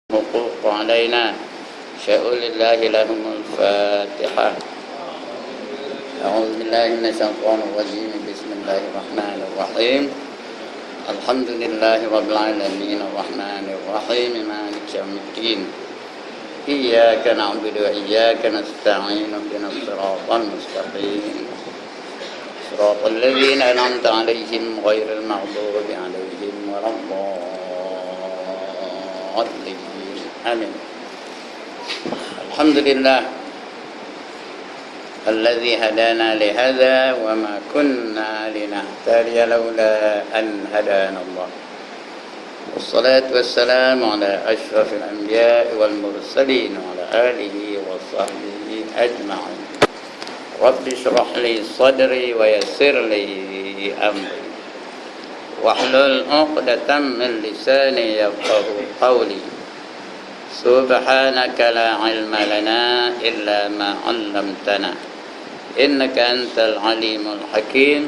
حقوق علينا شاء لله لهم الفاتحة. أعوذ بالله من الشيطان الرجيم. بسم الله الرحمن الرحيم. الحمد لله رب العالمين الرحمن الرحيم مالك يوم الدين. إياك نعبد وإياك نستعين اهدنا الصراط المستقيم صراط الذين أنعمت عليهم غير المغضوب عليهم ولا الضالين. آمين. الحمد لله الذي هدانا لهذا وما كنا لنهتدي لولا أن هدانا الله. والصلاة والسلام على أشرف الأنبياء والمرسلين وعلى آله وصحبه أجمعين. رب اشرح لي صدري ويسر لي أمري واحلل عقدة من لساني يفقهوا قولي. سبحانك لا علم لنا إلا ما علمتنا إنك أنت العليم الحكيم.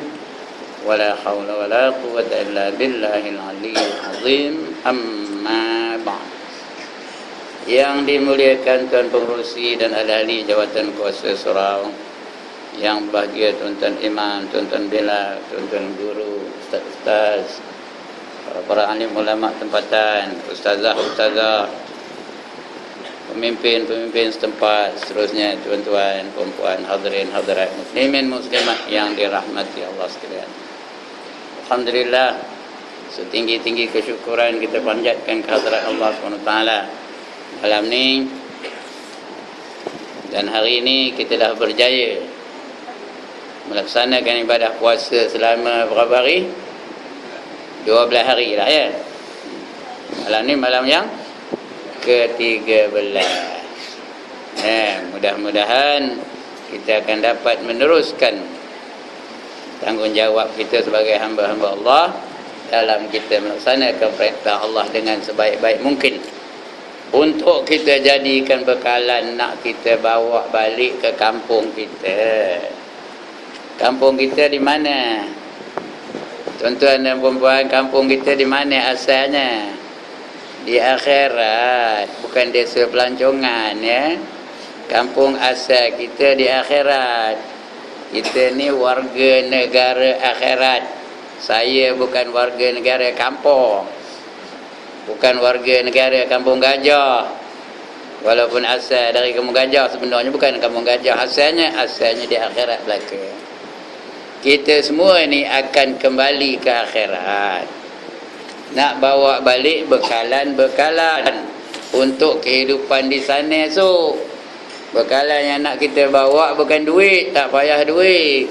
ولا حول ولا قوة إلا بالله العلي العظيم. أما بعد. Yang dimuliakan Tuan Pengerusi dan ahli Jawatan Kuasa Surau, yang bahagia Tuan-Tuan Imam, Tuan-Tuan Bela, Tuan-Tuan Guru, Ustaz-Ustaz, para alim ulama tempatan, Ustazah-Ustazah, pemimpin-pemimpin setempat, seterusnya tuan-tuan, perempuan, hadirin, hadirat, muslimin, muslimat yang dirahmati Allah sekalian. Alhamdulillah, setinggi-tinggi kesyukuran kita panjatkan kehadirat Allah SWT malam ni. Dan hari ini kita dah berjaya melaksanakan ibadah puasa selama berapa hari? 12 hari lah ya. Malam ni malam yang ke-13. Mudah-mudahan kita akan dapat meneruskan tanggungjawab kita sebagai hamba-hamba Allah dalam kita melaksanakan perintah Allah dengan sebaik-baik mungkin, untuk kita jadikan bekalan nak kita bawa balik ke kampung kita. Kampung kita di mana? Tuan-tuan dan puan-puan, kampung kita di mana asalnya? Di akhirat, bukan desa pelancongan ya. Kampung asal kita di akhirat. Kita ni warga negara akhirat. Saya bukan warga negara kampung, bukan warga negara Kampung Gajah. Walaupun asal dari Kampung Gajah, sebenarnya bukan Kampung Gajah asalnya di akhirat belaka. Kita semua ni akan kembali ke akhirat, nak bawa balik bekalan-bekalan untuk kehidupan di sana esok. Bekalan yang nak kita bawa bukan duit, tak payah duit.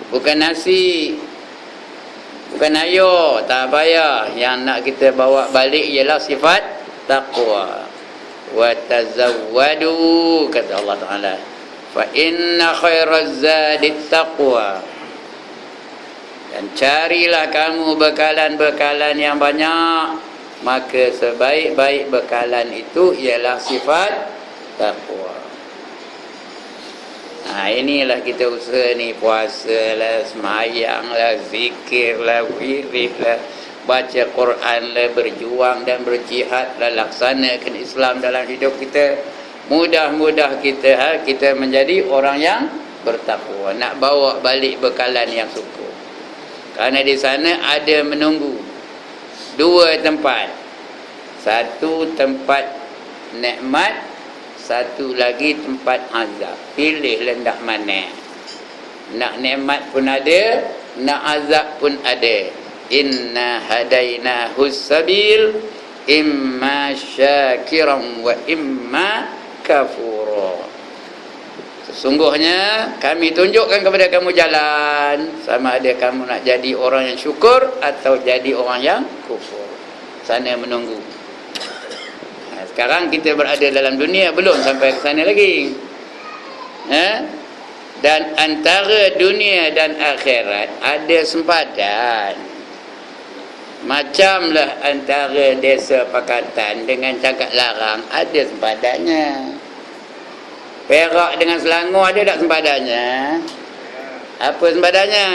Bukan nasi, bukan air, tak payah. Yang nak kita bawa balik ialah sifat taqwa. Wa tazawwadu, kata Allah Ta'ala, fa inna khairaz zadi taqwa. Dan carilah kamu bekalan-bekalan yang banyak, maka sebaik-baik bekalan itu ialah sifat taqwa. Inilah kita usaha ni, puasa lah, semayang lah, zikir lah, wirid lah, baca Quran lah, berjuang dan berjihad lah, laksanakan Islam dalam hidup kita. Mudah-mudah kita menjadi orang yang bertakwa, nak bawa balik bekalan yang syukur. Kerana di sana ada menunggu dua tempat. Satu tempat nikmat, satu lagi tempat azab. Pilihlah nak mana. Nak nikmat pun ada, nak azab pun ada. Inna hadainahu sabil imma syakiran wa imma kafura. Sesungguhnya kami tunjukkan kepada kamu jalan, sama ada kamu nak jadi orang yang syukur atau jadi orang yang kufur. Sana menunggu. Sekarang kita berada dalam dunia, belum sampai ke sana lagi. Dan antara dunia dan akhirat ada sempadan. Macamlah antara desa Pakatan dengan Cagak Larang ada sempadannya. Perak dengan Selangor ada tak sempadannya? Apa sempadannya?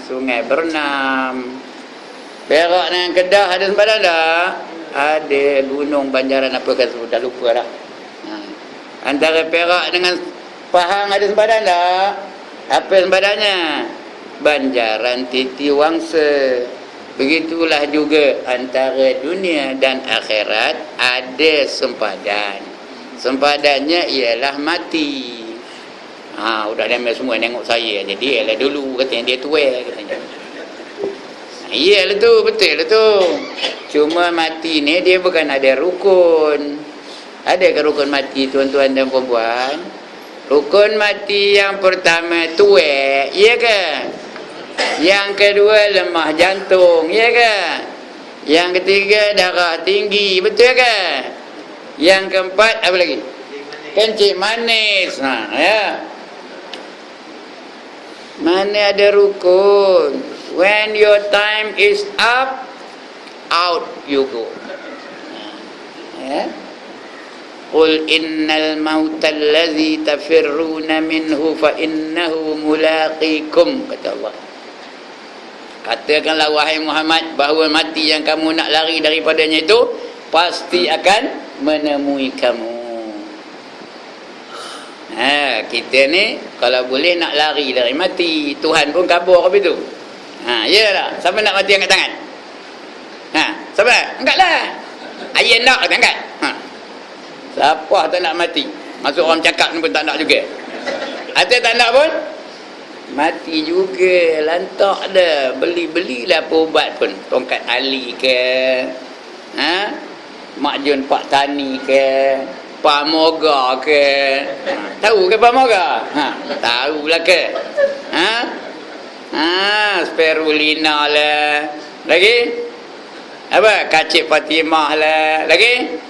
Sungai berenam. Perak dengan Kedah ada sempadan tak? ada gunung Banjaran apa kan sudah lupa dah. Antara Perak dengan Pahang ada sempadan tak? Apa sempadannya? Banjaran Titi Wangsa. Begitulah juga antara dunia dan akhirat ada sempadan. Sempadannya ialah mati. Udah ramai semua tengok saya. Jadi ialah dulu katanya dia tua katanya. Iyalah tu, betul lah tu. Cuma mati ni dia bukan ada rukun. Adakah rukun mati tuan-tuan dan puan-puan? Rukun mati yang pertama tuai, iya ke? Yang kedua lemah jantung, iya ke? Yang ketiga darah tinggi, betul ke? Yang keempat apa lagi? Kencing manis. Ya. Mana ada rukun? When your time is up, out you go. Ya. Qul innal mautal ladzi tafirruna minhu fa innahu mulaqikum, kata Allah. Katakanlah wahai Muhammad bahawa mati yang kamu nak lari daripadanya itu pasti akan menemui kamu. Kita ni kalau boleh nak lari dari mati, Tuhan pun kabur apa itu. Ya tak? Siapa nak mati angkat tangan? Siapa? Angkatlah. Ayah nak kata angkat. Siapa tak nak mati? Masuk orang cakap ni pun tak nak juga. Ada tak nak pun? Mati juga. Lantak dah. Belilah ubat pun. Tongkat Ali ke? Mak Jun Pak Tani ke? Pak Moga ke? Tahu ke Pak Moga? Tahulah ke? Spirulina lah. Lagi? Apa? Kacip Fatimah lah. Lagi?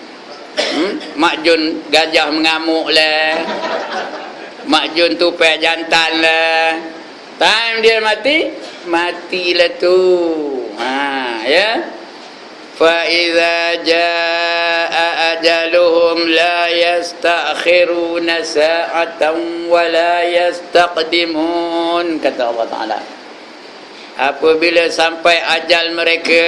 Mak Jun gajah mengamuk lah. Mak Jun tupai jantan lah. Time dia mati, matilah tu. Ya. Fa iza jaa ajaluhum la yastakhiruna sa'atan wa la yastaqdimun, kata Allah Taala. Apabila sampai ajal mereka,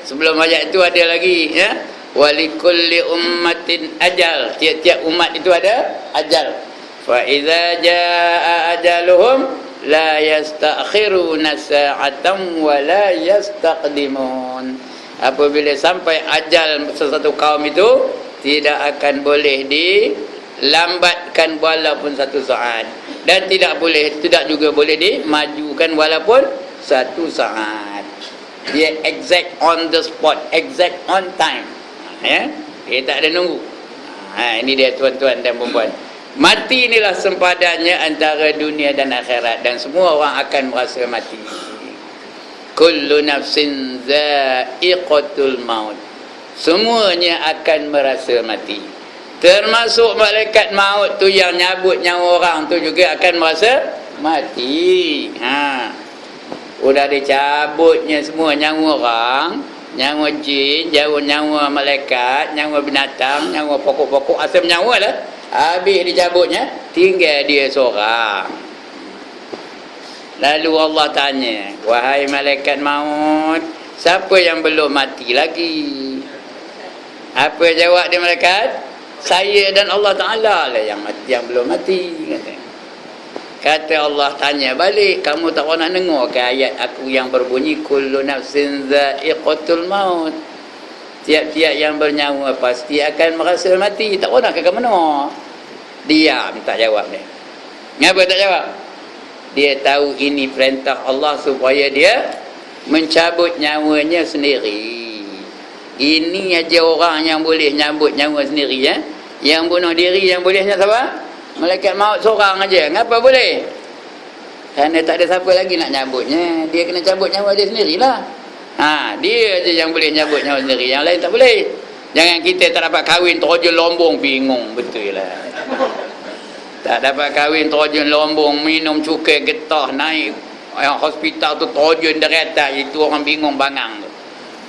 sebelum ayat itu ada lagi, ya. Walikulli ummatin ajal, tiap-tiap umat itu ada ajal. Fa iza jaa ajaluhum la yastakhiruna sa'atan wa la yastaqdimun. Apabila sampai ajal sesuatu kaum itu, tidak akan boleh dilambatkan walaupun satu saat, dan tidak juga boleh dimajukan walaupun satu saat. Dia exact on the spot, exact on time. Ya, dia tak ada nunggu. Ini dia tuan-tuan dan puan-puan. Mati inilah sempadannya antara dunia dan akhirat, dan semua orang akan merasa mati. Kullu nafsin za'iqatul maut. Semuanya akan merasa mati. Termasuk malaikat maut tu yang nyabut nyawa orang tu juga akan merasa mati. Udah dicabutnya semua nyawa orang, nyawa jin, nyawa malaikat, nyawa binatang, nyawa pokok-pokok, asal nyawa lah. Habis dicabutnya, tinggal dia seorang. Lalu Allah tanya, wahai malaikat maut, siapa yang belum mati lagi? Apa jawab dia malaikat? Saya dan Allah Ta'ala lah yang mati, yang belum mati. Kata Allah tanya balik, kamu tak pernah dengar ke ayat aku yang berbunyi kullu nafsin za'iqatul maut? Tiap-tiap yang bernyawa pasti akan merasa mati. Tak pernah ke kamu dengar? Diam, tak jawab dia. Kenapa tak jawab? Dia tahu ini perintah Allah supaya dia mencabut nyawanya sendiri. Ini aja orang yang boleh nyabut nyawa sendiri, ya. Yang bunuh diri yang bolehnya siapa? Malaikat maut seorang aja. Ngapa boleh? Kerana tak ada siapa lagi nak nyabutnya. Dia kena cabut nyawa dia sendirilah. Dia aja yang boleh nyabut nyawa sendiri. Yang lain tak boleh. Jangan kita tak dapat kahwin terjun lombong, bingung betul lah. Tak dapat kahwin terjun lombong, minum cukai getah, naik hospital tu terjun dari atas, itu orang bingung bangang tu.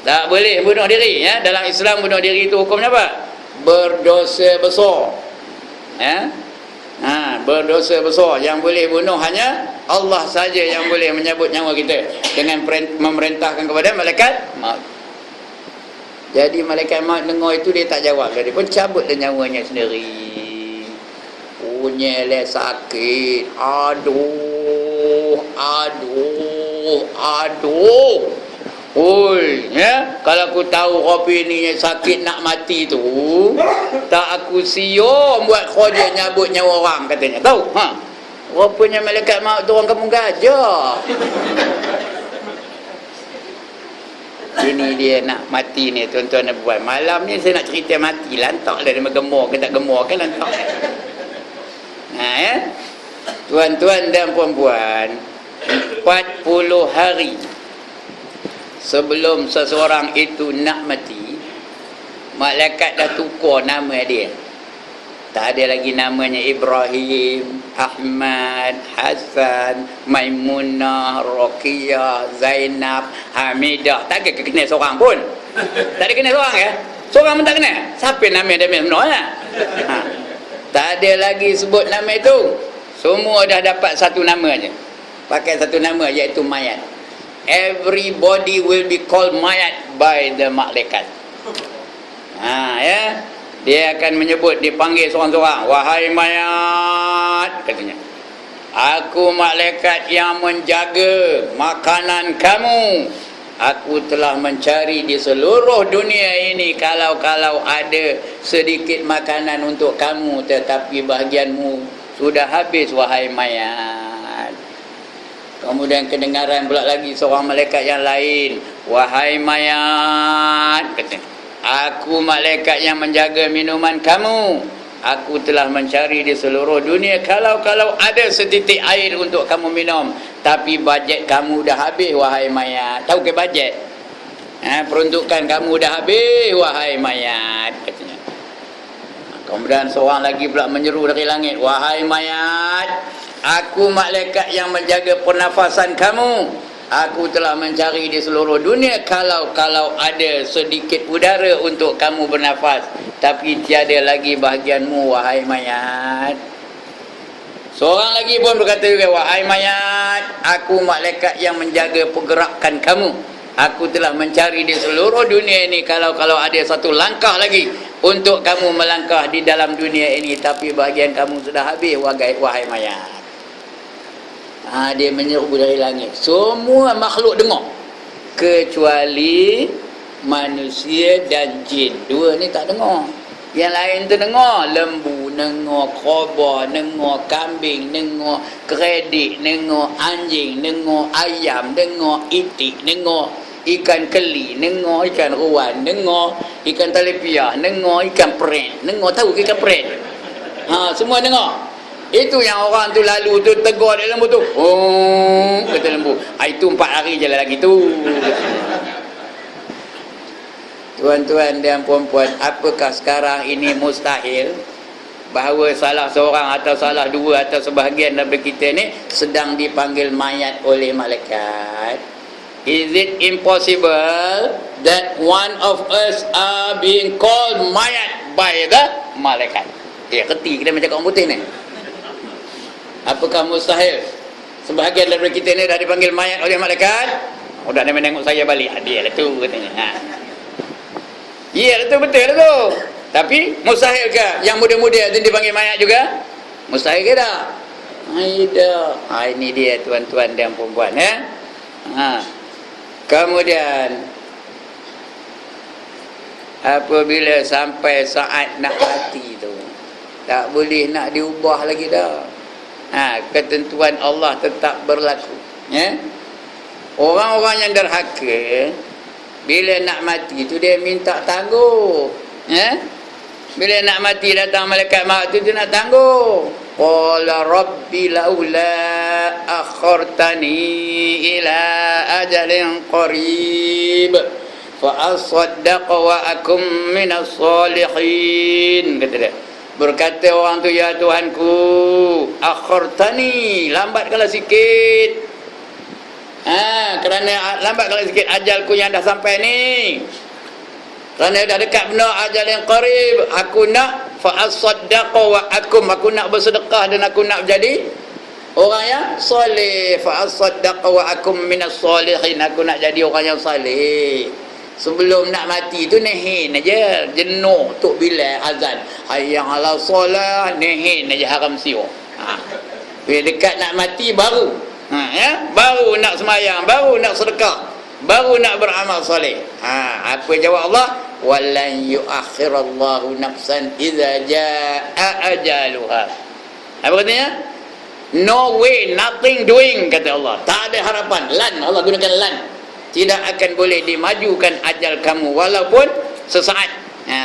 Tak boleh bunuh diri, ya. Dalam Islam bunuh diri itu hukumnya apa? Berdosa besar. Ya. Berdosa besar. Yang boleh bunuh hanya Allah saja yang boleh menyabut nyawa kita dengan memerintahkan kepada malaikat maut. Jadi malaikat maut dengar itu dia tak jawab, dia pun cabut dia nyawanya sendiri. Punya sakit. Aduh. Oi, ya, kalau aku tahu kopi ni sakit nak mati tu, tak aku siom buat kerja nyabut nyawa orang katanya. Tahu? Ha. Rupanya malaikat maut tu orang kampung gajah. Ini dia nak mati ni tuan-tuan dan puan. Malam ni saya nak cerita mati, lantak dah dia gemar ke tak gemar ke lantak. Ha, ya. Tuan-tuan dan puan-puan, 40 hari sebelum seseorang itu nak mati, malaikat dah tukar nama dia. Tak ada lagi namanya Ibrahim, Ahmad, Hasan, Maimunah, Roqiyah, Zainab, Hamidah. Tak ada kena seorang pun. Tak ada kena seorang ya? Seorang pun tak kena. Siapa nama dia sebenarnya? Ha. Tak ada lagi sebut nama itu. Semua dah dapat satu nama je. Pakai satu nama, iaitu mayat. Everybody will be called mayat by the malaikat. Ha, ya. Dia akan menyebut, dipanggil seorang-seorang, wahai mayat, katanya. Aku malaikat yang menjaga makanan kamu. Aku telah mencari di seluruh dunia ini kalau ada sedikit makanan untuk kamu, tetapi bahagianmu sudah habis, wahai mayat. Kemudian kedengaran pula lagi seorang malaikat yang lain, wahai mayat, katanya, aku malaikat yang menjaga minuman kamu. Aku telah mencari di seluruh dunia kalau ada setitik air untuk kamu minum, tapi bajet kamu dah habis, wahai mayat. Tahu ke bajet? Peruntukan kamu dah habis, wahai mayat, katanya. Kemudian seorang lagi pula menyeru dari langit, wahai mayat, aku malaikat yang menjaga pernafasan kamu. Aku telah mencari di seluruh dunia kalau ada sedikit udara untuk kamu bernafas, tapi tiada lagi bahagianmu, wahai mayat. Seorang lagi pun berkata juga, wahai mayat, aku malaikat yang menjaga pergerakan kamu. Aku telah mencari di seluruh dunia ini kalau ada satu langkah lagi untuk kamu melangkah di dalam dunia ini, tapi bahagian kamu sudah habis, wahai mayat. Dia menyeru dari langit. Semua makhluk dengar, kecuali manusia dan jin. Dua ni tak dengar. Yang lain tu dengar. Lembu dengar, kobra dengar, kambing dengar, keredik dengar, anjing dengar, ayam dengar, itik dengar, ikan keli dengar, ikan ruan dengar, ikan talipia dengar, ikan peret dengar. Tahu ke ikan peret? Semua dengar. Itu yang orang tu lalu tu tegur dia lembu tu. Oh, kata lembu. Itu 4 hari je lagi tu. Tuan-tuan dan puan-puan, apakah sekarang ini mustahil bahawa salah seorang atau salah dua atau sebahagian daripada kita ni sedang dipanggil mayat oleh malaikat? Is it impossible that one of us are being called mayat by the malaikat? Kerti kita macam orang putih ni. Apakah mustahil sebahagian daripada kita ni dah dipanggil mayat oleh malaikat? Dah nak menengok saya balik. Dia lah tu katanya. Ya lah tu, betul lah tu. Tapi mustahil ke yang muda-muda tu dipanggil mayat juga? Mustahil ke tak? Ini dia tuan-tuan dan perempuan ya. Kemudian apabila sampai saat nak mati tu, tak boleh nak diubah lagi dah. Ketentuan Allah tetap berlaku ya. Orang-orang yang derhaka bila nak mati tu dia minta tangguh ya. Bila nak mati datang malaikat maut tu dia nak tangguh. Qala rabbi laula akhartani ila ajalin qarib fa asaddaqa wa akum minas salihin, kata dia. Berkata orang tu, ya Tuhanku, akhartani, lambatkanlah sikit. Kerana lambatkanlah sikit ajalku yang dah sampai ni. Kerana dah dekat benar ajal yang qarib. Aku nak fa'asaddaqa wa akum, aku nak bersedekah dan aku nak jadi orang yang soleh. Fa'asaddaqa wa akum minas solihin, aku nak jadi orang yang soleh. Sebelum nak mati tu nehin aja, jenuh tok Bilal azan, hayya ala solah, nehin aja haram siwa. Bila dekat nak mati baru baru nak semayang, baru nak sedekah, baru nak beramal soleh. Apa jawab Allah? Walan yuakhirallahu nafsan idza jaa ajaluha. Apa katanya? No way, nothing doing, kata Allah. Tak ada harapan. Lan, Allah gunakan lan. Tidak akan boleh dimajukan ajal kamu walaupun sesaat.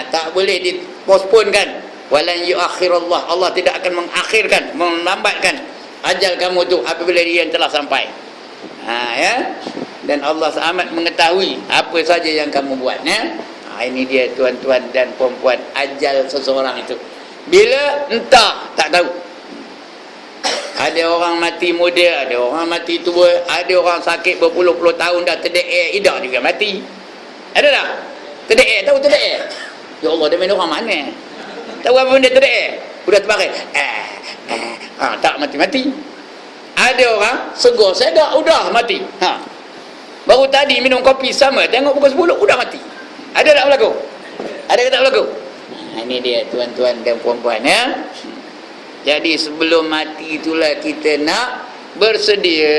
Tak boleh diposponkan. Walan yuakhirallah, Allah tidak akan mengakhirkan, melambatkan ajal kamu tu apabila dia telah sampai. Dan Allah amat mengetahui apa saja yang kamu buat. Ini dia tuan-tuan dan puan-puan, ajal seseorang itu. Bila entah, tak tahu. Ada orang mati muda, ada orang mati tua, ada orang sakit berpuluh-puluh tahun dah terdeek, idak juga mati. Ada tak? Terdeek, tahu terdeek? Ya Allah, dia main orang mana? Tahu apa benda terdeek? Udah terbaring. Tak mati-mati. Ada orang segar sedap udah mati. Baru tadi minum kopi sama, tengok pukul 10 udah mati. Ada tak berlaku? Ada ke tak berlaku? Ini dia tuan-tuan dan puan-puan ya. Jadi sebelum mati itulah kita nak bersedia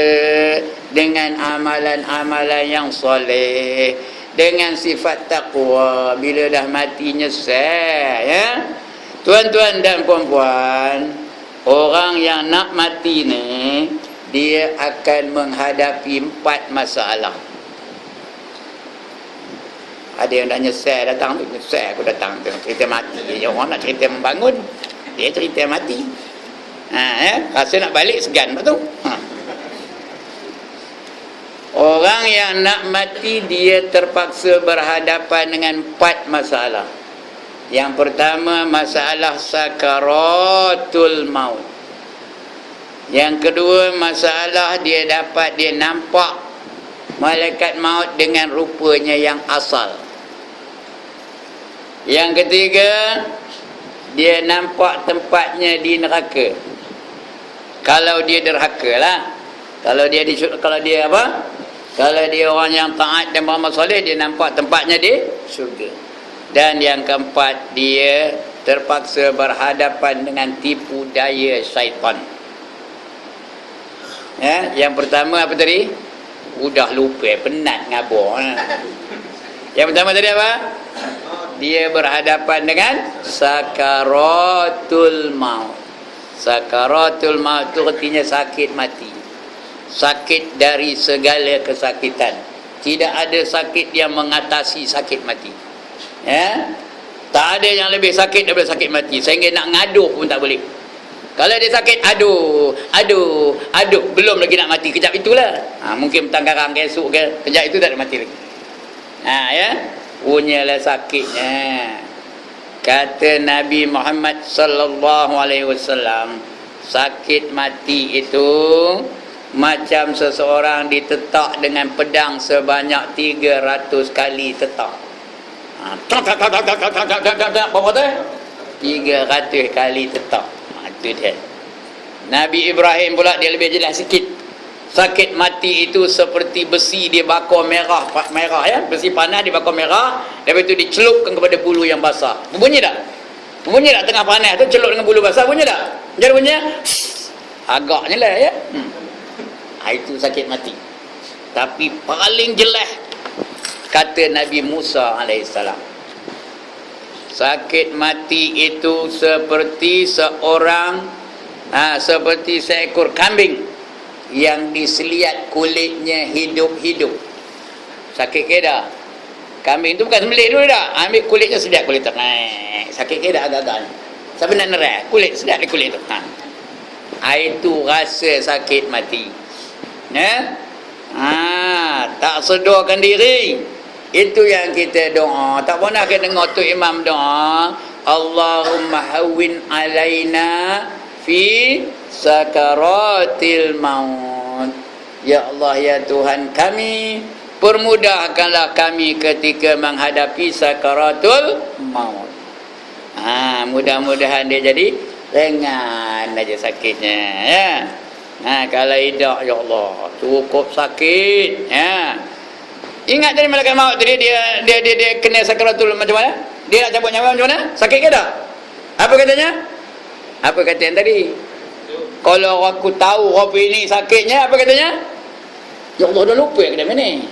dengan amalan-amalan yang soleh, dengan sifat taqwa. Bila dah mati nyesal ya. Tuan-tuan dan puan-puan, orang yang nak mati ni dia akan menghadapi 4 masalah. Ada yang nak nyesal datang, nyesal aku datang tengok cerita mati. Orang nak cerita membangun, dia cerita mati. Rasa nak balik segan tak tu. Orang yang nak mati dia terpaksa berhadapan dengan 4 masalah. Yang pertama masalah sakaratul maut. Yang kedua masalah dia nampak malaikat maut dengan rupanya yang asal. Yang ketiga dia nampak tempatnya di neraka. Kalau dia derhaka lah. Kalau dia apa? Kalau dia orang yang taat dan beramal soleh, dia nampak tempatnya di syurga. Dan yang keempat, dia terpaksa berhadapan dengan tipu daya syaitan. Yang pertama apa tadi? Udah lupa, penat ngabur. Yang pertama tadi apa? Dia berhadapan dengan sakaratul maut. Sakaratul maut itu artinya sakit mati. Sakit dari segala kesakitan. Tidak ada sakit yang mengatasi sakit mati. Tak ada yang lebih sakit daripada sakit mati. Sehingga nak ngaduh pun tak boleh. Kalau dia sakit, aduh, belum lagi nak mati. Kejap itulah. Mungkin petang karang ke esok ke, kejap itu tak ada mati lagi. Punyalah sakitnya. Kata Nabi Muhammad sallallahu alaihi wasallam, sakit mati itu macam seseorang ditetak dengan pedang sebanyak 300 kali tetak. Berapa tu? 300 kali tetak. Itu dia. Nabi Ibrahim pula dia lebih jelas sikit. Sakit mati itu seperti besi dibakar merah ya, besi panas dibakar merah, lepas itu dicelupkan kepada bulu yang basah. Bunyi tak? Bunyi tak tengah panas tu celup dengan bulu basah, bunyi tak? Jadi bunyinya agaknya lah ya. Itu sakit mati. Tapi paling jelas kata Nabi Musa alaihissalam, sakit mati itu seperti seperti seekor kambing yang diseliat kulitnya hidup-hidup. Sakit ke dah? Kambing tu bukan sembelih dulu dah, ambil kulitnya, seliat kulit tu. Sakit ke dah agak-agak. Siapa nak nerai? Kulit, seliat kulit tu. Itu rasa sakit mati. Tak sedarkan diri. Itu yang kita doa. Tak pernah kita dengar tu imam doa, Allahumma hawwin alaina fi sakaratil maut. Ya Allah ya Tuhan kami, permudahkanlah kami ketika menghadapi sakaratul maut. Mudah-mudahan dia jadi ringan aja sakitnya ya. Kalau tidak ya Allah cukup sakit ya. Ingat tadi malaikat maut tadi dia kena sakaratul macam mana? Dia nak cabut nyawa macam mana? Sakit ke tak? Apa katanya? Apa kata yang tadi? Kalau aku tahu kopi ini sakitnya, apa katanya? Ya Allah, dah lupa kena ni.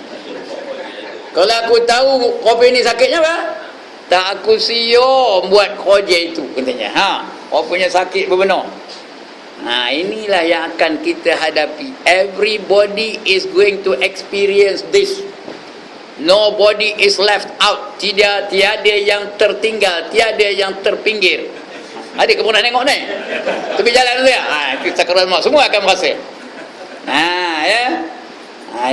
Kalau aku tahu kopi ini sakitnya apa? Tak aku siom buat kerja itu katanya. Rupanya sakit berbenar. Inilah yang akan kita hadapi. Everybody is going to experience this. Nobody is left out. Tiada yang tertinggal, tiada yang terpinggir. Adik kau pernah tengok ni? Tepi jalan tu ya. Kita kerana semua akan merasa. Ya.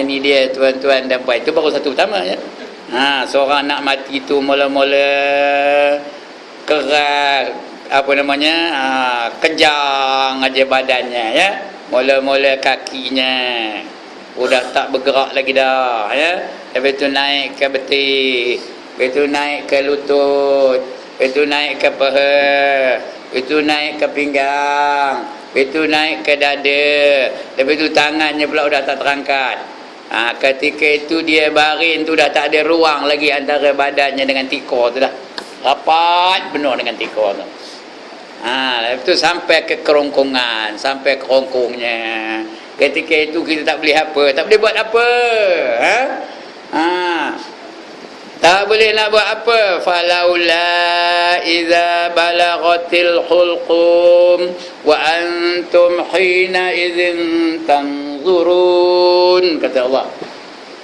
Ini dia tuan-tuan dan puan. Itu baru satu utama ya. Seorang nak mati tu mula-mula keras, apa namanya, kejang aja badannya ya. Mula-mula kakinya udah tak bergerak lagi dah ya. Lepas tu naik ke betis, lepas tu naik ke lutut, lepas tu naik ke paha, lepas tu naik ke pinggang, lepas tu naik ke dada, lepas tu tangannya pula udah tak terangkat. Ketika itu dia baring tu dah tak ada ruang lagi antara badannya dengan tikar tu dah. Rapat penuh dengan tikar tu. Lepas tu sampai ke kerongkongan, sampai kerongkongnya. Ketika itu kita tak boleh apa, tak boleh buat apa. Tak boleh nak buat apa. Falaula iza balaghatil hulqum wa antum hina idzin tanzurun, kata Allah.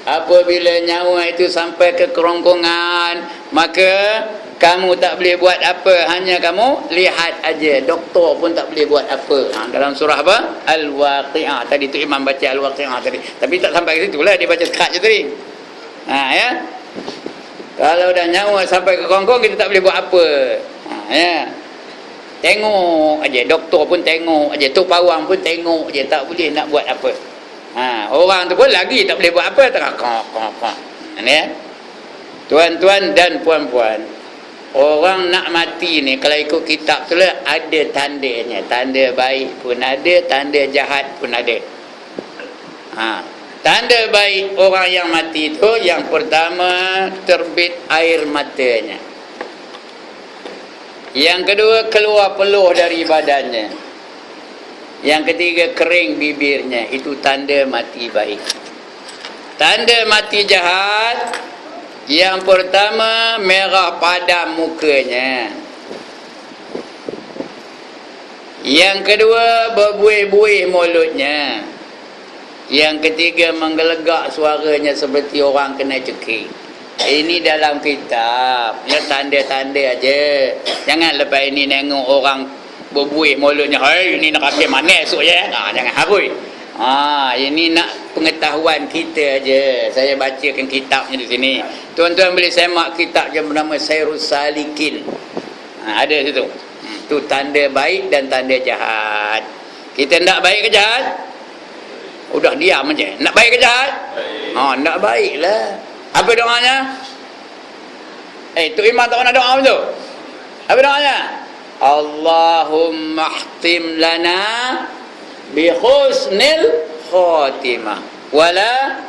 Apabila nyawa itu sampai ke kerongkongan, maka kamu tak boleh buat apa, hanya kamu lihat aja. Doktor pun tak boleh buat apa. Dalam surah apa? Al-Waqi'ah. Tadi tu Imam baca Al-Waqi'ah tadi. Tapi tak sampai ke situ lah, dia baca sekat je tadi. Ya. Kalau dah nyawa sampai ke kerongkong, kita tak boleh buat apa. Ya. Tengok aja, doktor pun tengok aja, tok pawang pun tengok aja, tak boleh nak buat apa. Orang tu pun lagi tak boleh buat apa, tengah kok. Ya. Tuan-tuan dan puan-puan, orang nak mati ni kalau ikut kitab tu lah, ada tandanya. Tanda baik pun ada, tanda jahat pun ada. Tanda baik orang yang mati tu, yang pertama terbit air matanya. Yang kedua keluar peluh dari badannya. Yang ketiga kering bibirnya. Itu tanda mati baik. Tanda mati jahat, yang pertama merah padam mukanya. Yang kedua berbuih-buih mulutnya. Yang ketiga menggelegak suaranya seperti orang kena cekik. Ini dalam kitab. Ya, tanda-tanda aja. Jangan lepas ini nengok orang berbuih mulutnya, "Hai, ini nak pakai mana esok je?" Jangan harui. Ini nak pengetahuan kita aja. Saya bacakan kitabnya di sini. Tuan-tuan boleh semak kitab yang bernama Sairus Salikin. Ada situ. Itu tanda baik dan tanda jahat. Kita nak baik ke jahat? Udah diam aja. Nak baik ke jahat? Nak baik lah. Apa doanya? Tok Imam tak pernah doa tu. Apa doanya? Allahumma khtim lana bi husnil khatimah wala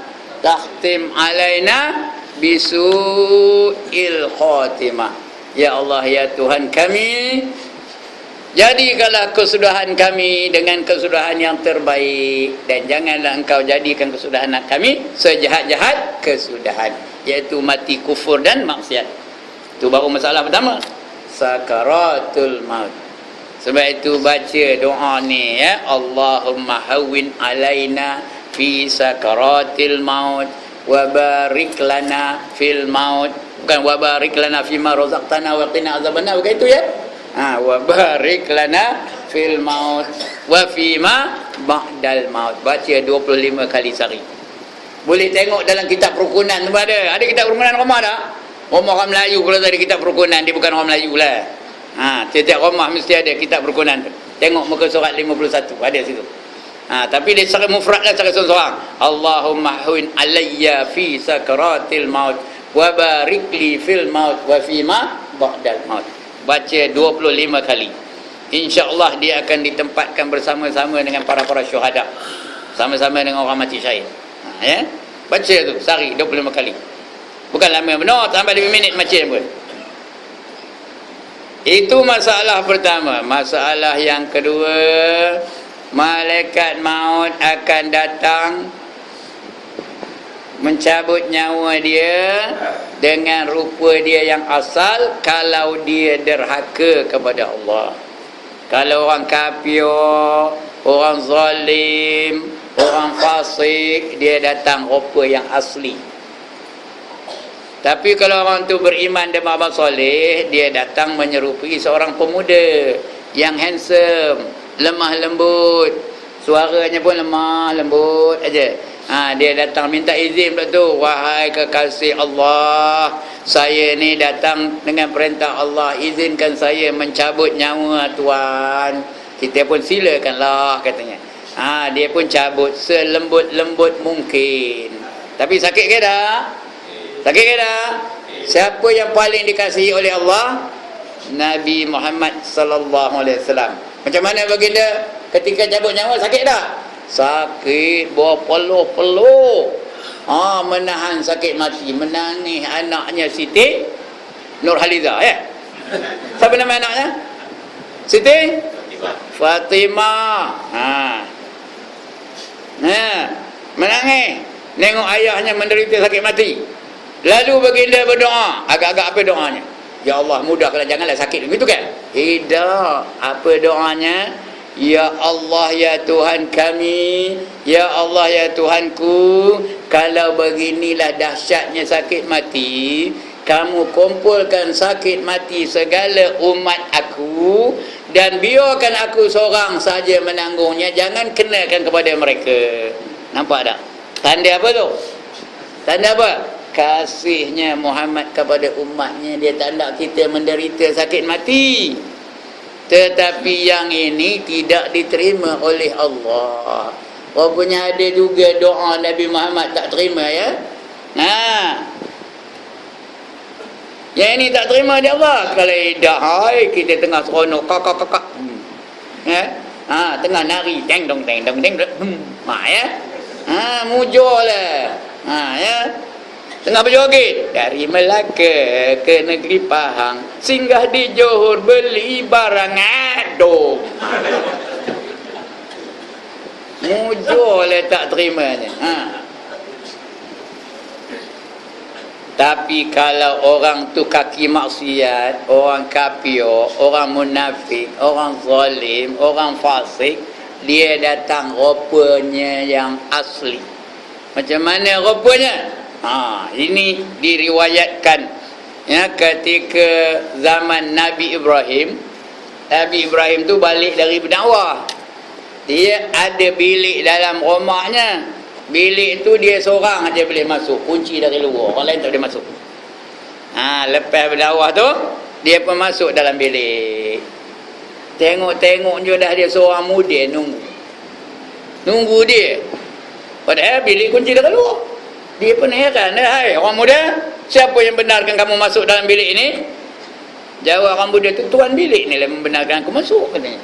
takhtim alaina bi su'il khatimah. Ya Allah, ya Tuhan kami, jadikanlah kesudahan kami dengan kesudahan yang terbaik, dan janganlah engkau jadikan kesudahan kami sejahat-jahat kesudahan, iaitu mati kufur dan maksiat. Itu baru masalah pertama, sakaratul maut. Sebab itu baca doa ni ya, Allahumma hawwin alaina fi sakaratil maut wa barik lana fil maut. Bukan wa barik lana fima razaqtana wa qina azabannar, bukan itu ya. Wa barik lana fil maut wa fima ba'dal maut. Baca 25 kali sehari. Boleh tengok dalam kitab rukunan tu ada. Ada kitab rukunan rumah tak? Rumah orang Melayu kalau ada kitab rukunan, dia bukan orang Melayu lah. Setiap rumah mesti ada kitab rukunan tu. Tengok muka surat 51, ada situ. Tapi dia secara mufrad lah, secara seorang-seorang. Allahumma hawin alayya fi sakaratil maut wa barik li fil maut wa fima ba'dal maut. Baca 25 kali. InsyaAllah dia akan ditempatkan bersama-sama dengan para syuhada, sama-sama dengan orang mati syahid. Ya. Baca tu sehari 25 kali. Bukan lama benar, tambah 5 minit baca pun. Itu masalah pertama. Masalah yang kedua, malaikat maut akan datang mencabut nyawa dia dengan rupa dia yang asal kalau dia derhaka kepada Allah. Kalau orang kafir, orang zalim, orang fasik, dia datang rupa yang asli. Tapi kalau orang tu beriman dan beramal soleh, dia datang menyerupai seorang pemuda yang handsome, lemah lembut, suaranya pun lemah lembut aja. Dia datang minta izin pula tu, wahai kekasih Allah, saya ni datang dengan perintah Allah, izinkan saya mencabut nyawa tuan. Kita pun silakanlah katanya. Dia pun cabut selembut-lembut mungkin. Tapi sakit ke tak? Sakit ke tak? Siapa yang paling dikasihi oleh Allah? Nabi Muhammad sallallahu alaihi wasallam. Macam mana baginda ketika cabut nyawa, sakit tak? Sakit, bawa peluh-peluh. Menahan sakit mati, menangis anaknya Siti Nurhaliza, ya. Siapa nama anaknya? Siti Fatimah. Menangis nengok ayahnya menderita sakit mati. Lalu baginda berdoa. Agak-agak apa doanya? Ya Allah, mudahkanlah, janganlah sakit begitu kan? Tidak. Apa doanya? Ya Allah, ya Tuhan kami, ya Allah, ya Tuhanku, kalau beginilah dahsyatnya sakit mati, kamu kumpulkan sakit mati segala umat aku dan biarkan aku seorang saja menanggungnya, jangan kenakan kepada mereka. Nampak tak? Tanda apa tu? Tanda apa? Kasihnya Muhammad kepada umatnya. Dia tak nak kita menderita sakit mati. Tetapi yang ini tidak diterima oleh Allah. Rupanya ada juga doa Nabi Muhammad tak terima, ya. Yang ini tak terima dia Allah. Kalau dah kita tengah seronok kakak. Ya. Tengah nari deng dong deng dong deng. Ya. Mujurlah. Ya. Tengah berjoget dari Melaka ke negeri Pahang, singgah di Johor beli barang adong. Mujur lah tak terimanya. Tapi kalau orang tu kaki maksiat, orang kafir, orang munafik, orang zalim, orang fasik, dia datang rupanya yang asli. Macam mana rupanya? Ini diriwayatkan, ya, ketika zaman Nabi Ibrahim. Nabi Ibrahim tu balik dari berdakwah. Dia ada bilik dalam rumahnya. Bilik tu dia seorang aja boleh masuk, kunci dari luar, orang lain tak boleh masuk. Lepas berdakwah tu, dia pun masuk dalam bilik. Tengok-tengok je dah dia seorang muda nunggu dia. Padahal bilik kunci dari luar. Dia pun heran, hai orang muda, siapa yang benarkan kamu masuk dalam bilik ini? Jawab orang muda tu, tuan bilik ni lah membenarkan aku masuk, katanya.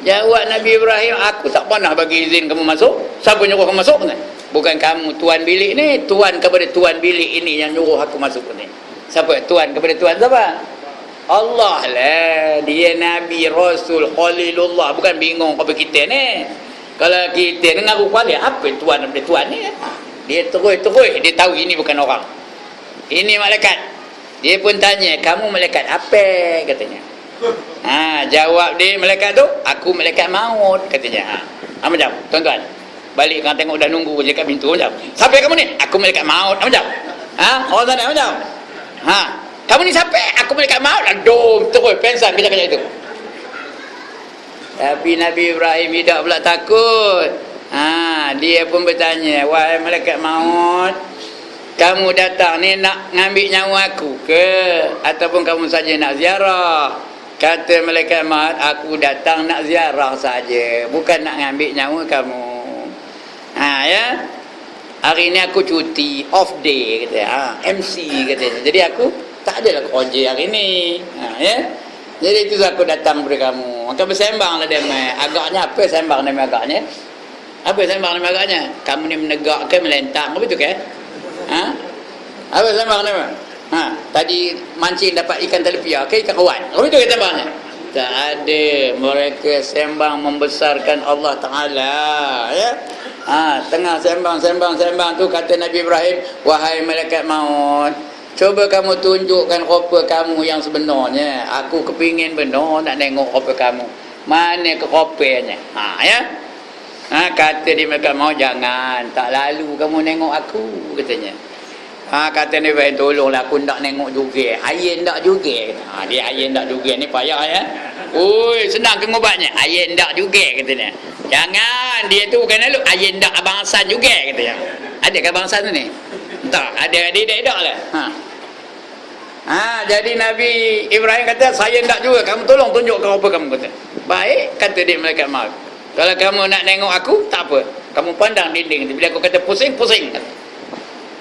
Jawab Nabi Ibrahim, aku tak pernah bagi izin kamu masuk. Siapa nyuruh kamu masuk? Katanya. Bukan kamu tuan bilik ni, tuan kepada tuan bilik ini yang nyuruh aku masuk, katanya. Siapa? Tuan kepada tuan siapa? Allah lah. Dia Nabi, Rasul, Khalilullah. Bukan bingung kepada kita ni. Kalau kita dengar kepala, apa tuan kepada tuan ni? Dia terus, dia tahu ini bukan orang. Ini malaikat. Dia pun tanya, kamu malaikat apa? Katanya. Jawab dia malaikat tu, aku malaikat maut, katanya. Macam, tuan-tuan. Balik kan tengok dah nunggu je kat pintu, macam. Siapa kamu ni? Aku malaikat maut, macam. Orang sana macam. Kamu ni siapa? Aku malaikat maut. Aduh, terus pensan kejap-kejap itu. Tapi Nabi Ibrahim tidak pula takut. Dia pun bertanya, wahai malaikat maut, kamu datang ni nak ngambil nyawa aku ke? Ataupun kamu saja nak ziarah? Kata malaikat maut, aku datang nak ziarah saja, bukan nak ngambil nyawa kamu. Ya. Hari ni aku cuti, off day, kata. MC, katanya. Jadi aku tak adalah kerja hari ni. Ya. Jadi itu aku datang kepada kamu. Maka bersembanglah dia. Agaknya apa sembang dia agaknya? Apa sembang nama agaknya? Kamu ni menegak ke melentang? Apa itu ke? Ha? Apa sembang nama? Ha, tadi mancing dapat ikan telepia ke ikan kawan? Apa itu ke sembangnya? Tak ada. Mereka sembang membesarkan Allah Ta'ala, ya. Ha, tengah sembang tu kata Nabi Ibrahim, wahai malaikat maut, cuba kamu tunjukkan rupa kamu yang sebenarnya. Aku kepingin benar nak tengok rupa kamu. Mana ke rupanya? Ha, ya. Ha, kata dia malaikat maut, jangan, tak lalu kamu tengok aku, katanya. Ha, kata Nabi Ibrahim, tolonglah aku nak tengok juga. Ayin tak juga. Ha, dia ayin tak juga ni payah, ya. Oi, senang ke ngobatnya? Ayin tak juga, katanya. Jangan, dia tu bukan lalu ayin tak Abang Hassan juga, katanya. Ada ke Abang Hassan tu ni? Tak, ada adik-adik lah. Ha. Ha, jadi Nabi Ibrahim kata, saya tak juga, kamu tolong tunjukkan apa kamu, kata. Baik, kata dia malaikat maut. Kalau kamu nak tengok aku, tak apa. Kamu pandang dinding. Bila aku kata pusing, pusing.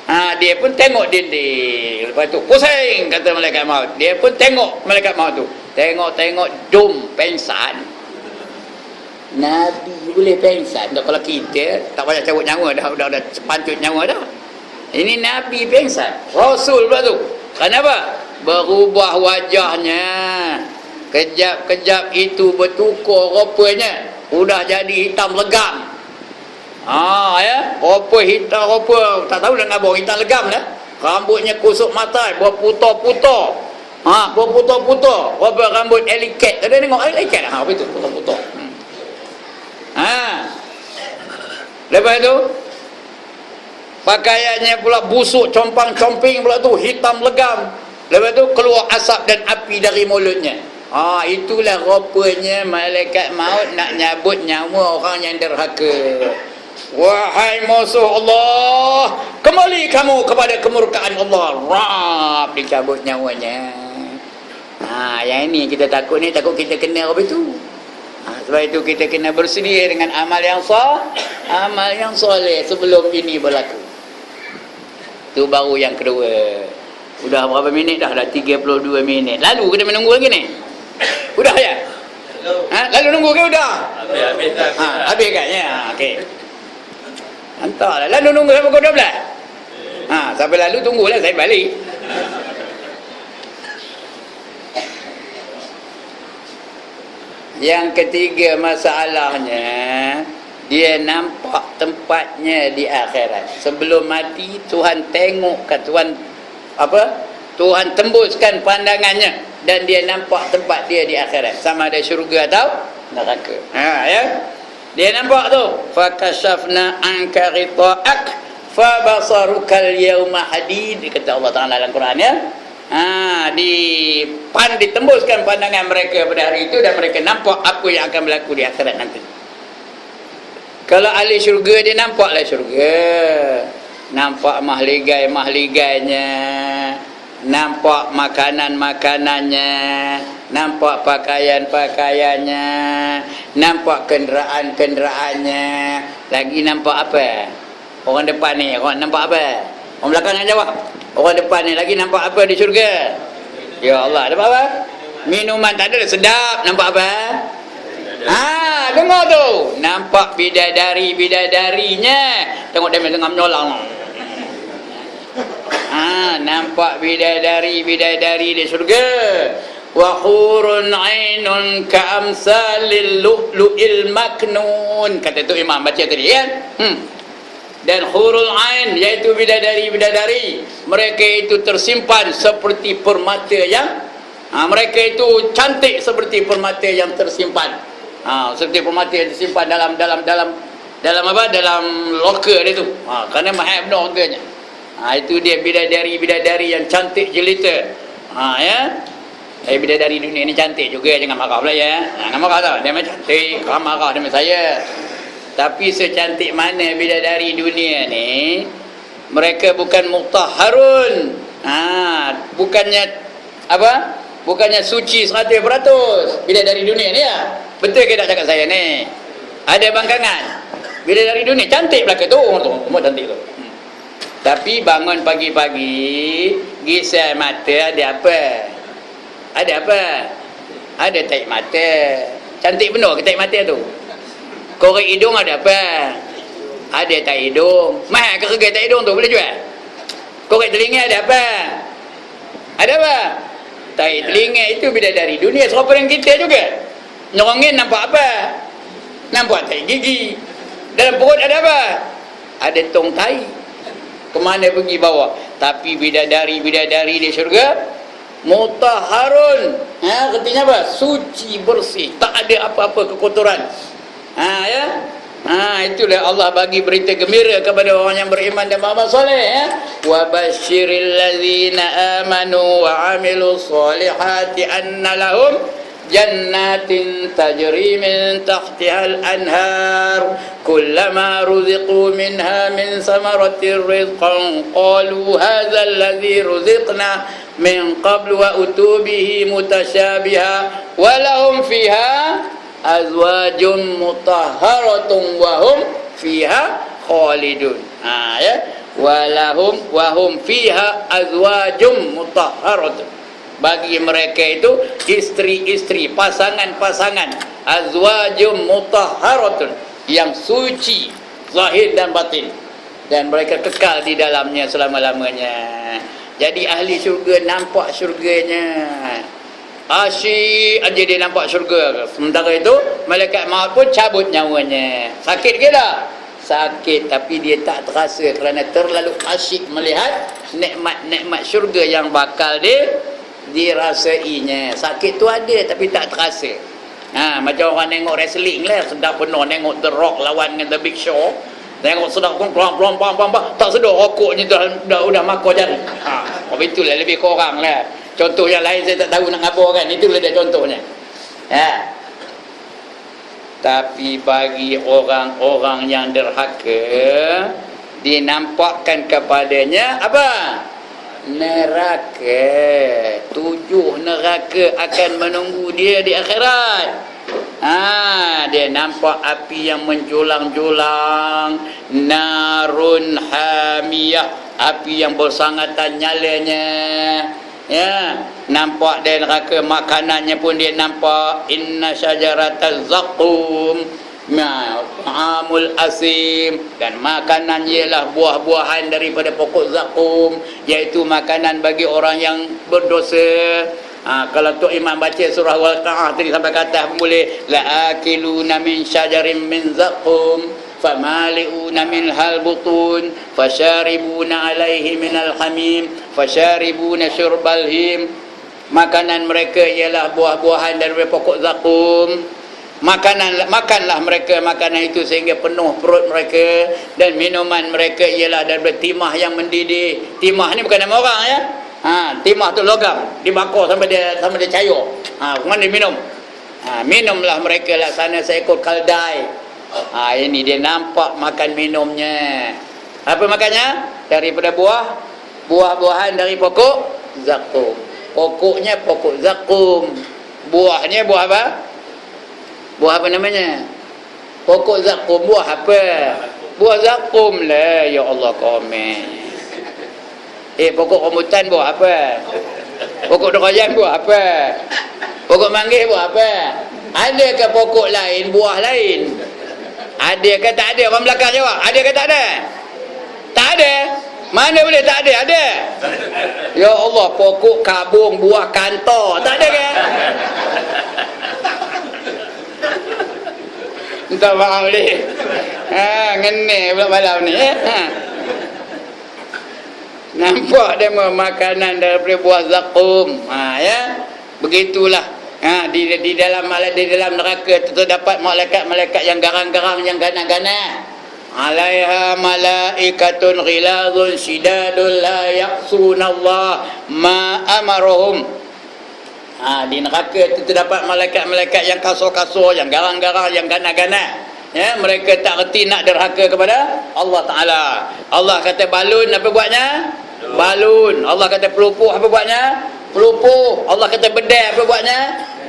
Ha, dia pun tengok dinding. Lepas tu pusing, kata malaikat maut. Dia pun tengok malaikat maut tu. Tengok dom pengsan. Nabi boleh pengsan. Tak, kalau kita tak payah cabut nyawa dah pancut nyawa dah. Ini Nabi pengsan. Rasul pula tu. Kenapa? Berubah wajahnya. Kejap-kejap itu bertukar rupanya. Udah jadi hitam legam. Ya, rupa hitam, rupa tak tahu dah ngabur, hitam legam dah. Rambutnya kusuk mata, berputar-putar. Ha, berputar-putar. Rupa rambut eliket. Ada tengok eliket? Ha, apa itu? Putar-putar. Ha. Lepas tu pakaiannya pula busuk, compang-comping pula tu, hitam legam. Lepas tu keluar asap dan api dari mulutnya. Ha, itulah rupanya malaikat maut nak nyabut nyawa orang yang derhaka. Wahai musuh Allah, kembali kamu kepada kemurkaan Allah. Rap, dicabut nyawanya. Ha, yang ini kita takut ni, takut kita kena apa itu. Ha, sebab itu kita kena bersedia dengan amal yang soleh sebelum ini berlaku. Itu baru yang kedua. Sudah berapa minit dah? Dah 32 minit. Lalu kita menunggu lagi ni? Udah ya? Ha, lalu nunggu ke udah? Habis dah. Ha, habis kan? Ya, okey. Hantarlah. Lalu nunggu sampai pukul 12. Ha, sampai lalu tunggulah saya balik. Yang ketiga masalahnya, dia nampak tempatnya di akhirat. Sebelum mati Tuhan tengok ke Tuhan apa? Tuhan tembuskan pandangannya dan dia nampak tempat dia di akhirat, sama ada syurga atau neraka. Ha, ya. Dia nampak tu, fakashafna anka ghita'ak fabasarukal yawma hadid, kata Allah Taala dalam Quran, ya. Ha, ditembuskan pandangan mereka pada hari itu dan mereka nampak apa yang akan berlaku di akhirat nanti. Kalau ahli syurga, dia nampaklah syurga, nampak mahligai-mahligainya, nampak makanan-makanannya, nampak pakaian-pakaiannya, nampak kenderaan-kenderaannya. Lagi nampak apa? Orang depan ni, orang nampak apa? Orang belakang yang jawab. Orang depan ni lagi nampak apa di syurga? Ya Allah, nampak apa? Minuman tak ada, sedap. Nampak apa? Ha, dengar tu. Nampak bidadari-bidadarinya. Tengok dia tengah menyolong. Ha, nampak bidadari-bidadari di syurga. Wa hurun ainun ka'amsalil lu'lu'il maknun, kata tu imam baca tadi, kan? Dan hurul ain, iaitu bidadari-bidadari, mereka itu tersimpan seperti permata yang mereka itu cantik seperti permata yang tersimpan. Seperti permata yang tersimpan dalam apa? Dalam loker dia tu. Kerana mahal benar harganya. Itu dia bidadari-bidadari yang cantik jelita. Ya. Bidadari dunia ni cantik juga, jangan marah pula ya. Jangan marah tau. Dia macam cantik, kau marah dengan saya. Tapi secantik mana bidadari dunia ni, mereka bukan mutahharun. Bukannya apa? Bukannya suci 100% bidadari dunia ni ya. Betul ke tak cakap saya ni? Ada bangkangan. Bidadari dunia cantik belaka tu, semua cantik tu. Tapi bangun pagi-pagi, gisai mata ada apa? Ada apa? Ada taik mata. Cantik benar ke taik mata tu? Korek hidung ada apa? Ada tai hidung. Mahal ke harga tai hidung tu boleh jual? Korek telinga ada apa? Ada apa? Tai telinga itu bidadari dunia serupa dengan kita juga. Nyerongin nampak apa? Nampak tai gigi. Dalam perut ada apa? Ada tong tai. Kemana pergi bawa? Tapi bidadari-bidadari di syurga mutahharun. Artinya apa? Suci, bersih, tak ada apa-apa kekotoran. Ya. Itulah Allah bagi berita gembira kepada orang yang beriman dan beramal soleh, ya. Wa basyiril ladzina amanu wa amilus solihati anna lahum jannatin tajri min tahtihal anhar kullama ruziqu minha min samaratir rizqan qalu hadzal ladzi ruziqna min qablu wa utubihi mutasyabiha wa lahum fiha azwajun mutahharatun wa hum fiha khalidun. Ya, wa hum fiha azwajun mutahharatun. Bagi mereka itu istri-istri, pasangan-pasangan, azwajum mutahharatun, yang suci zahir dan batin, dan mereka kekal di dalamnya selama-lamanya. Jadi ahli syurga nampak syurganya, asyik aja dia nampak syurga. Sementara itu malaikat maut pun cabut nyawanya. Sakit ke tak? Sakit, tapi dia tak terasa kerana terlalu asyik melihat nikmat-nikmat syurga yang bakal dirasainya. Sakit tu ada tapi tak terasa. Macam orang tengok wrestling lah, sedap penuh. Tengok The Rock lawan dengan The Big Show, tengok sedap pun pelan-pelan, tak sedar rokoknya dah makau jari. Itulah lebih kurang lah. Contoh yang lain saya tak tahu nak ngabar kan. Itulah dia contohnya. Tapi bagi orang-orang yang derhaka, dinampakkan kepadanya apa? Neraka. 7 neraka akan menunggu dia di akhirat. Dia nampak api yang menjulang-julang, narun hamiyah, api yang bersangatan nyalanya. Ya, nampak dia neraka. Makanannya pun dia nampak. Inna syajarataz zaqum ma'amul asim, dan makanan ialah buah-buahan daripada pokok zakum, iaitu makanan bagi orang yang berdosa. Kalau Tok Imam baca surah Al-Qa'ah tadi sampai kata boleh, la akiluna min syajarin min zakum famali'una minhal butun fasyaribuna alaihi minal hamim fasyaribuna syurbal him. Makanan mereka ialah buah-buahan daripada pokok zakum. Makanlah mereka makanan itu sehingga penuh perut mereka, dan minuman mereka ialah daripada timah yang mendidih. Timah ni bukan nama orang, ya. Timah tu logam, dibakar sampai dia cair. Kemudian dia minum. Minumlah mereka laksana seekor kaldai. Ini dia nampak makan minumnya. Apa makannya? Daripada buah-buahan dari pokok zakum. Pokoknya pokok zakum. Buahnya buah apa? Buah apa namanya? Pokok zakum. Buah apa? Buah zakum lah. Ya Allah, komen. Pokok rambutan buah apa? Pokok derajan buah apa? Pokok manggis buah apa? Adakah pokok lain, buah lain? Ada ke tak ada? Orang belakang jawab. Ada ke tak ada? Tak ada. Mana boleh tak ada? Ada. Ya Allah, pokok kabung, buah kantor. Tak ada ke? Minta maaf ni. Ngene pula malam ni. Nampak dia makanan daripada buah zakum. Ya. Begitulah. Di dalam neraka itu terdapat malaikat-malaikat yang garang-garang, yang ganas-ganas. Alaiha malaikatun ghilazun shidadun la ya'sunallah ma amarahum. Di neraka itu terdapat malaikat-malaikat yang kasar-kasar, yang garang-garang, yang ganas-ganas. Ya, mereka tak reti nak derhaka kepada Allah Ta'ala. Allah kata balun, apa buatnya? Balun. Allah kata pelupuh, apa buatnya? Pelupuh. Allah kata bedai, apa buatnya?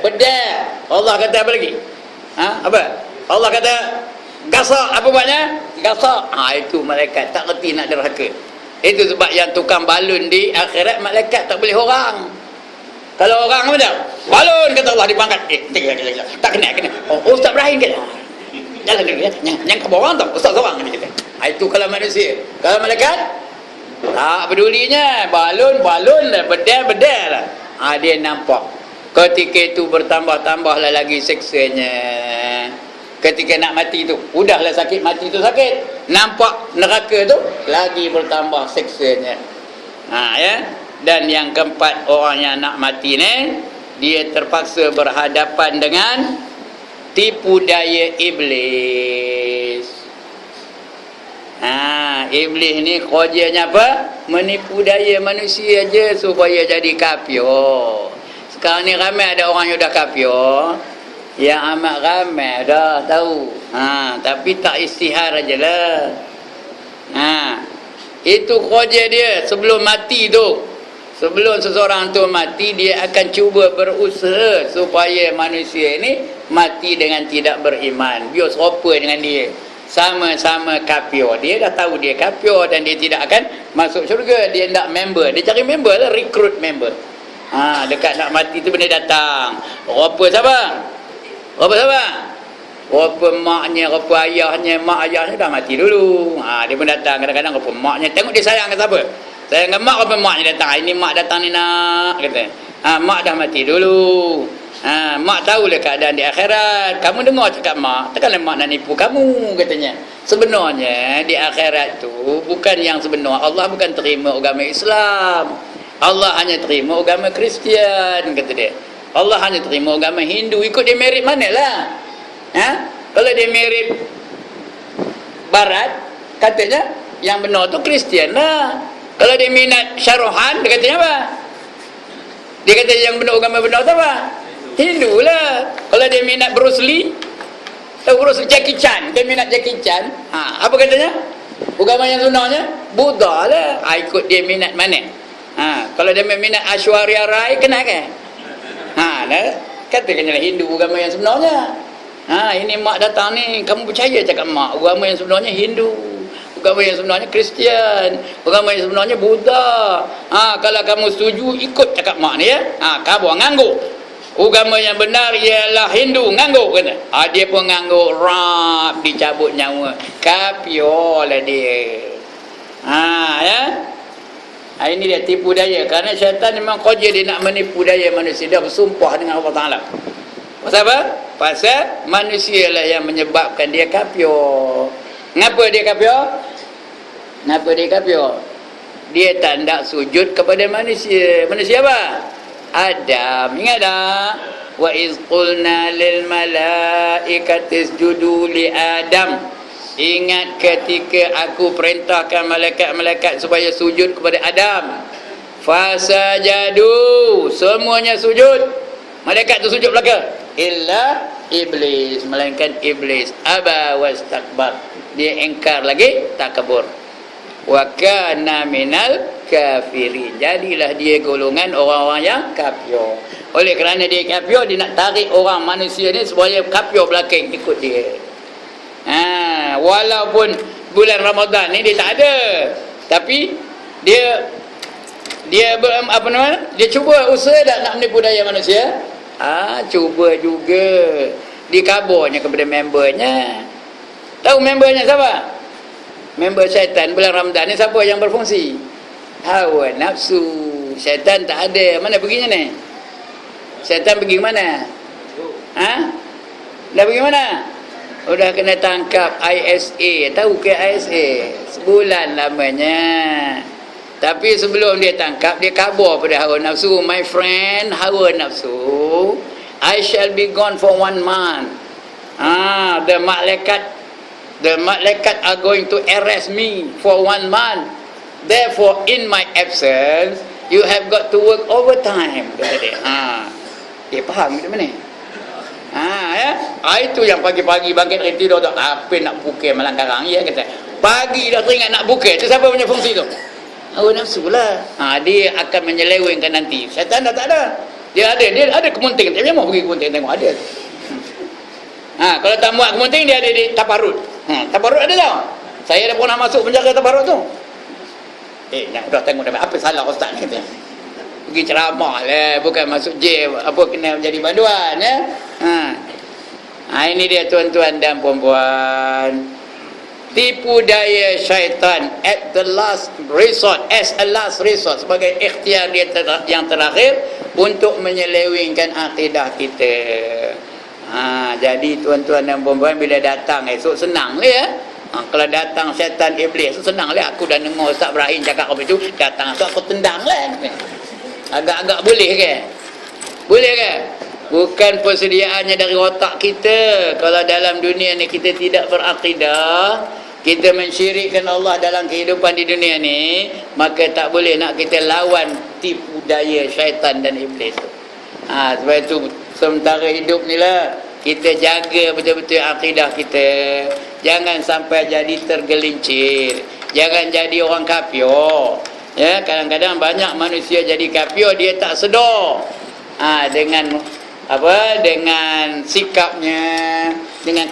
Bedai. Allah kata apa lagi? Apa? Allah kata gasak, apa buatnya? Gasak. Itu malaikat tak reti nak derhaka. Itu sebab yang tukang balun di akhirat, malaikat tak boleh orang. Kalau orang apa dah? Balun, kata Allah, dipangkat. Tak kena. Oh, Ustaz Ibrahim kata. jalan lagi ya. Yang ke bawah tau, ustaz seorang ni kita. Itu kalau manusia. Kalau malaikat tak pedulinya, balun lah, bedal lah. Dia nampak. Ketika itu bertambah-tambahlah lagi seksanya. Ketika nak mati tu, udahlah sakit, mati tu sakit. Nampak neraka tu lagi bertambah seksanya. Ya. Dan yang keempat, orang yang nak mati ni, dia terpaksa berhadapan dengan tipu daya iblis. Iblis ni kerjanya apa? Menipu daya manusia je supaya jadi kafir. Sekarang ni ramai ada orang yang dah kafir. Yang amat ramai dah tahu. Tapi tak istihar ajalah. Itu kerja dia sebelum mati tu. Sebelum seseorang tu mati, dia akan cuba berusaha supaya manusia ini mati dengan tidak beriman. Biar serupa dengan dia. Sama-sama kafir. Dia dah tahu dia kafir dan dia tidak akan masuk syurga. Dia nak member. Dia cari member lah, recruit member. Dekat nak mati tu benda datang. Rupa siapa? Rupa maknya, rupa ayahnya. Mak ayahnya dah mati dulu. Dia pun datang kadang-kadang rupa maknya. Tengok dia sayang ke siapa? Sayang ke mak, rupa maknya datang. Ini mak datang ni nak, kata. Mak dah mati dulu. Mak tahulah keadaan di akhirat. Kamu dengar cakap mak, takkanlah mak nak nipu kamu, katanya. Sebenarnya di akhirat tu bukan yang sebenar. Allah bukan terima agama Islam. Allah hanya terima agama Kristian, kata dia. Allah hanya terima agama Hindu. Ikut dia merit manalah. Kalau dia merit Barat, katanya yang benar tu Kristian lah. Kalau dia minat Syarohan, dia katanya apa? Dia kata yang benar agama benar tu apa? Hindu lah. Kalau dia minat Bruce Lee, Jackie Chan, dia minat Jackie Chan, apa katanya? Agama yang sebenarnya Buddha lah. Ikut dia minat mana? Kalau dia minat Aishwarya Rai, kena ke? Katakanlah Hindu agama yang sebenarnya. Ini mak datang ni, kamu percaya cakap mak, agama yang sebenarnya Hindu, agama yang sebenarnya Kristian, agama yang sebenarnya Buddha. Kalau kamu setuju, ikut cakap mak ni ya. Kamu nganggur. Agama yang benar ialah Hindu, nganggur kata. Dia pun nganggur, rap, dicabut nyawa. Kafir lah dia. Ya. Ini dia tipu daya. Kerana syaitan memang kerja dia nak menipu daya manusia. Dia bersumpah dengan Allah Ta'ala. Pasal apa? Pasal manusia lah yang menyebabkan dia kafir. Kenapa dia kafir? Dia tak nak sujud kepada manusia. Manusia apa? Adam. Ingat tak? Wa iz qulna lil malaikati isjudu li Adam. Ingat ketika aku perintahkan malaikat-malaikat supaya sujud kepada Adam. Fasajadu. Semuanya sujud. Malaikat tu sujud belaka. Illa iblis. Melainkan iblis. Aba wastakbar. Dia engkar lagi, takabur. Wa kana minal kafirin. Jadilah dia golongan orang-orang yang kafir. Oleh kerana dia kafir, dia nak tarik orang manusia ni supaya kafir belakang ikut dia. Walaupun bulan Ramadan ni dia tak ada, tapi dia dia cuba usaha dah nak menipu daya manusia. Cuba juga. Dikabarnya kepada membernya. Tahu membernya siapa? Member syaitan bulan Ramadan ni siapa yang berfungsi? Hawa nafsu. Syaitan tak ada. Mana perginya ni? Syaitan pergi ke mana? Dah pergi mana? Udah kena tangkap ISA. Tahu ke ISA? Sebulan lamanya. Tapi sebelum dia tangkap, dia khabar pada hawa nafsu. My friend, hawa nafsu, I shall be gone for 1 month. The malaikat are going to arrest me for 1 month. Therefore, in my absence, you have got to work overtime. Kata dia. Dia faham ke mana? Itu yang pagi-pagi bangkit dari tidur tak apa nak pukul malam karang ya kata. Pagi dah teringat nak pukul. Itu siapa punya fungsi tu? Hawa nafsu lah. Dia akan menyelewengkan nanti. Syaitan dah tak ada. Dia ada kemunting. Dia mau pergi kemunting tengok ada. Kalau tak muat kemunting, dia ada di taparut. Taparut ada tau. Saya dah pernah masuk penjara taparut tu. Dah tengok dah apa salah ustaz ni kata. Pergi ceramah lah, bukan masuk jail, apa kena menjadi banduan ya. Ini dia tuan-tuan dan puan-puan. Tipu daya syaitan at the last resort, as a last resort, sebagai ikhtiar dia yang terakhir untuk menyelewengkan akidah kita. Jadi tuan-tuan dan puan-puan, bila datang esok senang lah ya. Kalau datang syaitan iblis senang lah. Aku dah dengar Ustaz Ibrahim cakap apa itu, datang esok aku tendang lah. Agak-agak boleh ke? Boleh ke? Bukan persediaannya dari otak kita. Kalau dalam dunia ni kita tidak berakidah, kita mensyirikkan Allah dalam kehidupan di dunia ni, maka tak boleh nak kita lawan tipu daya syaitan dan iblis tu. Sebab itu sementara hidup ni lah, kita jaga betul-betul akidah kita. Jangan sampai jadi tergelincir. Jangan jadi orang kafir. Ya, kadang-kadang banyak manusia jadi kafir, dia tak sedar. Dengan sikapnya, dengan